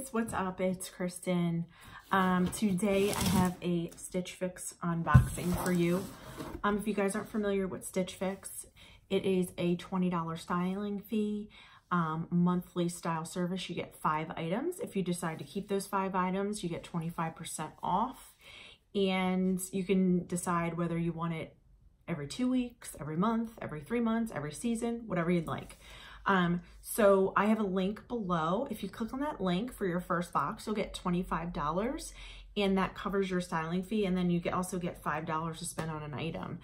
guys, what's up? It's Kristen. Today I have a Stitch Fix unboxing for you. If you guys aren't familiar with Stitch Fix, it is a $20 styling fee, monthly style service. You get 5 items. If you decide to keep those 5 items, you get 25% off, and you can decide whether you want it every 2 weeks, every month, every 3 months, every season, whatever you'd like. So I have a link below. If you click on that link for your first box, you'll get $25, and that covers your styling fee. And then you also get $5 to spend on an item.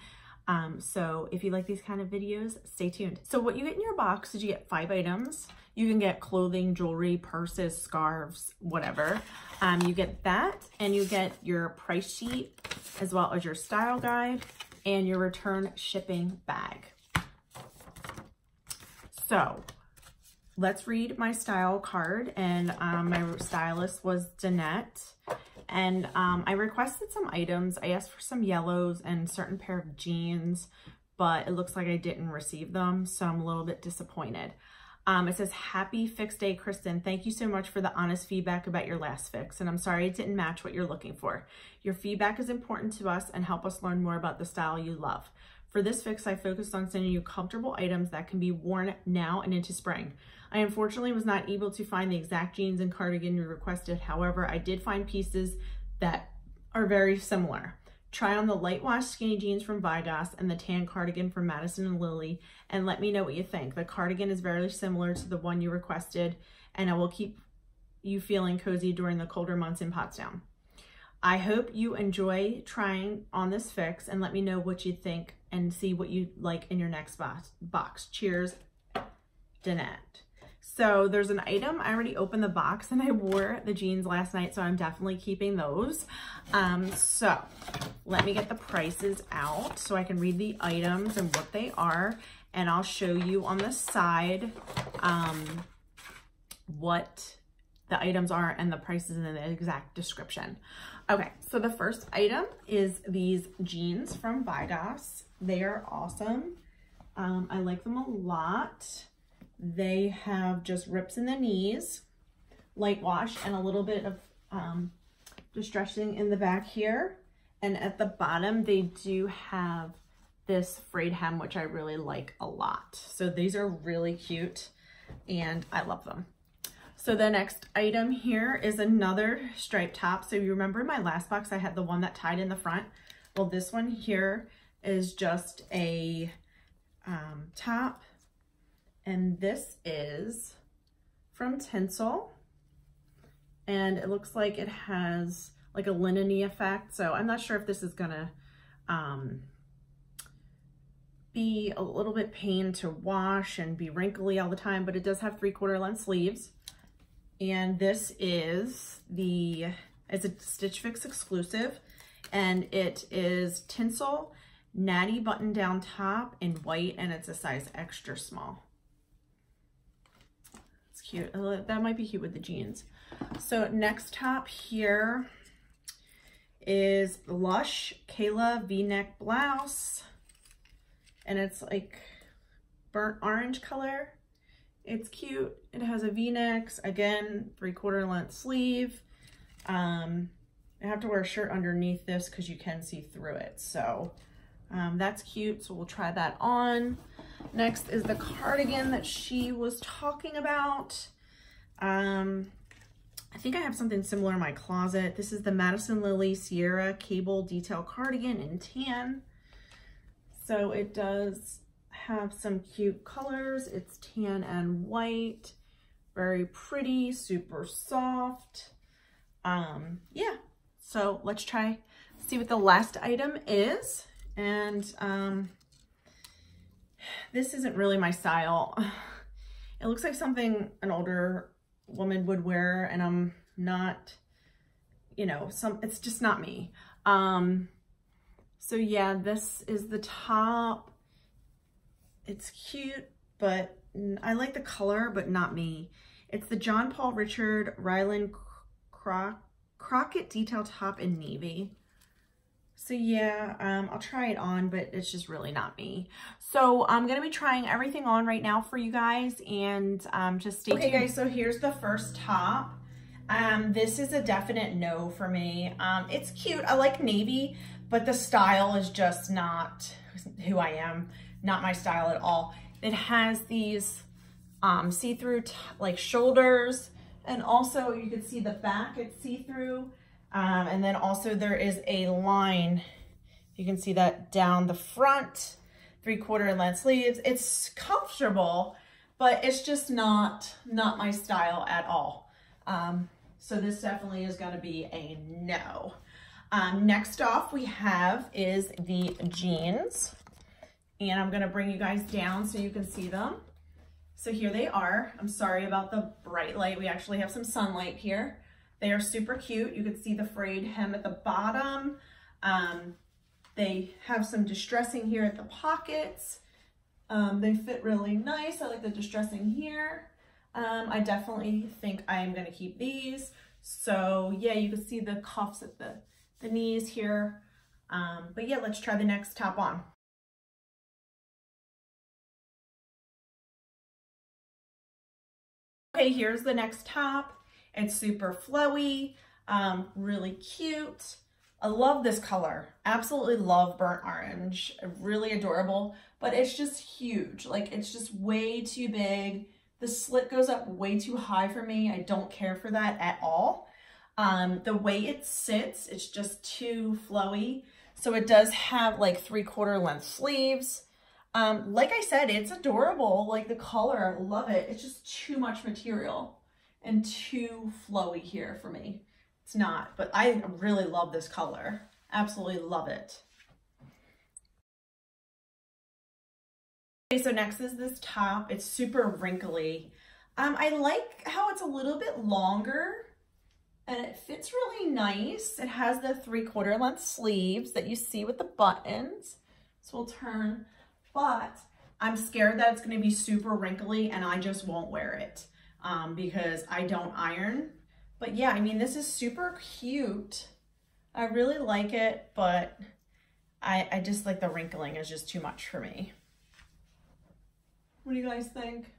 So if you like these kind of videos, stay tuned. So what you get in your box is you get 5 items. You can get clothing, jewelry, purses, scarves, whatever. You get that, and you get your price sheet as well as your style guide and your return shipping bag. So let's read my style card, and my stylist was Danette, and I requested some items. I asked for some yellows and a certain pair of jeans, but it looks like I didn't receive them, so I'm a little bit disappointed. It says, "Happy Fix Day, Kristen. Thank you so much for the honest feedback about your last fix, and I'm sorry it didn't match what you're looking for. Your feedback is important to us and help us learn more about the style you love. For this fix, I focused on sending you comfortable items that can be worn now and into spring. I unfortunately was not able to find the exact jeans and cardigan you requested. However, I did find pieces that are very similar. Try on the light wash skinny jeans from Vigas and the tan cardigan from Madison and Lily, and let me know what you think. The cardigan is very similar to the one you requested, and it will keep you feeling cozy during the colder months in Pottstown. I hope you enjoy trying on this fix, and let me know what you think and see what you like in your next box. Cheers, Danette." So there's an item. I already opened the box, and I wore the jeans last night, so I'm definitely keeping those. So let me get the prices out so I can read the items and what they are, and I'll show you on the side what the items are and the prices and the exact description. Okay, so the first item is these jeans from Vigas. They are awesome. I like them a lot. They have just rips in the knees, light wash, and a little bit of distressing in the back here. And at the bottom, they do have this frayed hem, which I really like a lot. So these are really cute, and I love them. So the next item here is another striped top. So you remember in my last box, I had the one that tied in the front. Well, this one here is just a top, and this is from Tinsel, and it looks like it has like a linen-y effect. So I'm not sure if this is gonna be a little bit pain to wash and be wrinkly all the time, but it does have 3/4 length sleeves. And this is it's a Stitch Fix exclusive, and it is Tinsel natty button down top in white, and it's a size extra small. It's cute. That might be cute with the jeans. So next top here is Lush Kayla V-neck blouse, and it's like burnt orange color. It's cute. It has a V-neck, again, 3/4 length sleeve. I have to wear a shirt underneath this because you can see through it. So that's cute. So we'll try that on. Next is the cardigan that she was talking about. I think I have something similar in my closet. This is the Madison Lily Sierra cable detail cardigan in tan. So it does have some cute colors. It's tan and white, very pretty, super soft. Yeah, so let's see what the last item is. And this isn't really my style. It looks like something an older woman would wear, and I'm not, you know, it's just not me. So yeah, this is the top. It's cute, but I like the color, but not me. It's the John Paul Richard Ryland Crockett detail top in navy. So yeah, I'll try it on, but it's just really not me. So I'm gonna be trying everything on right now for you guys, and just stay tuned. Okay guys, so here's the first top. This is a definite no for me. It's cute. I like navy, but the style is just not who I am. Not my style at all. It has these see-through like shoulders, and also you can see the back, it's see-through. And then also there is a line. You can see that down the front, 3/4 length sleeves. It's comfortable, but it's just not my style at all. So this definitely is going to be a no. Next off we have is the jeans, and I'm going to bring you guys down so you can see them. So here they are. I'm sorry about the bright light. We actually have some sunlight here. They are super cute. You can see the frayed hem at the bottom. They have some distressing here at the pockets. They fit really nice. I like the distressing here. I definitely think I am gonna keep these. So yeah, you can see the cuffs at the knees here. But yeah, let's try the next top on. Okay, here's the next top. It's super flowy, really cute. I love this color. Absolutely love burnt orange. Really adorable, but it's just huge. Like, it's just way too big. The slit goes up way too high for me. I don't care for that at all. The way it sits, it's just too flowy. So it does have like 3/4 length sleeves. Like I said, it's adorable. Like the color, I love it. It's just too much material and too flowy here for me. It's not, but I really love this color. Absolutely love it. Okay, so next is this top. It's super wrinkly. I like how it's a little bit longer and it fits really nice. It has the 3/4 length sleeves that you see with the buttons. So we'll turn, but I'm scared that it's gonna be super wrinkly and I just won't wear it because I don't iron. But yeah, I mean, this is super cute. I really like it, but I just like the wrinkling is just too much for me. What do you guys think?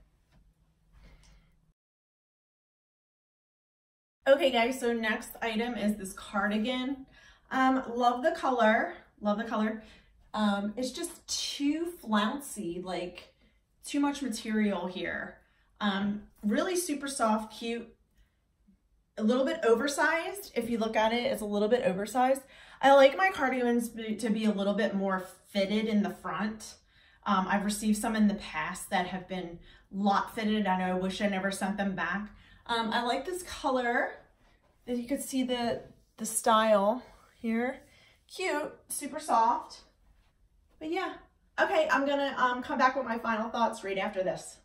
Okay guys, so next item is this cardigan. Love the color, love the color. It's just too flouncy, like too much material here. Really super soft, cute. A little bit oversized. If you look at it, it's a little bit oversized. I like my cardigans to be a little bit more fitted in the front. I've received some in the past that have been lot fitted and I wish I never sent them back. I like this color. As you can see the style here. Cute, super soft. But yeah, okay, I'm gonna come back with my final thoughts right after this.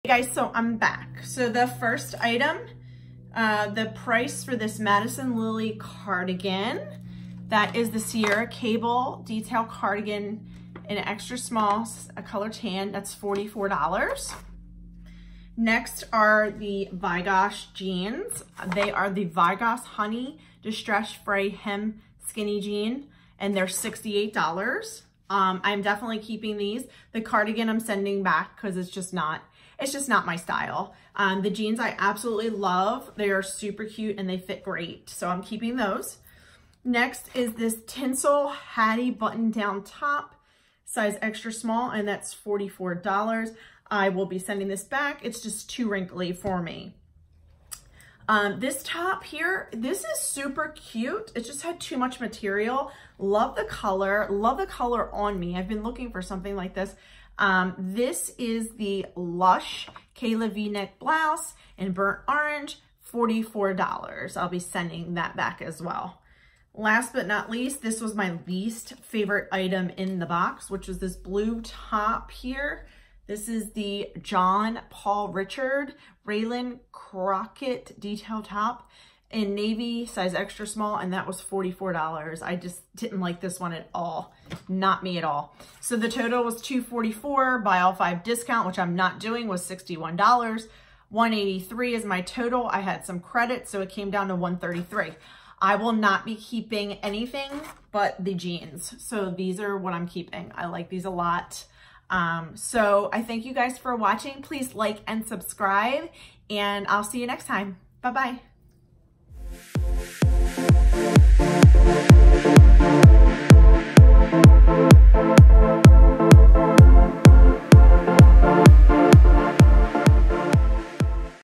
Hey guys, so I'm back. So the first item, the price for this Madison Lily cardigan, that is the Sierra Cable detail cardigan in an extra small, a color tan, that's $44. Next are the Vigosh jeans. They are the Vigosh Honey Distress Fray Hem Skinny Jean, and they're $68. I'm definitely keeping these. The cardigan I'm sending back because it's just not my style. The jeans I absolutely love. They are super cute and they fit great. So I'm keeping those. Next is this Tinsel Hattie button down top, size extra small, and that's $44. I will be sending this back. It's just too wrinkly for me. This top here, this is super cute. It just had too much material. Love the color on me. I've been looking for something like this. This is the Lush Kayla V-neck blouse in burnt orange, $44. I'll be sending that back as well. Last but not least, this was my least favorite item in the box, which was this blue top here. This is the John Paul Richard Raylan Crockett detail top in navy, size extra small, and that was $44. I just didn't like this one at all. Not me at all. So the total was $244, buy all 5 discount, which I'm not doing, was $61. $183 is my total. I had some credit, so it came down to $133. I will not be keeping anything but the jeans. So these are what I'm keeping. I like these a lot. So I thank you guys for watching. Please like and subscribe, and I'll see you next time. Bye-bye.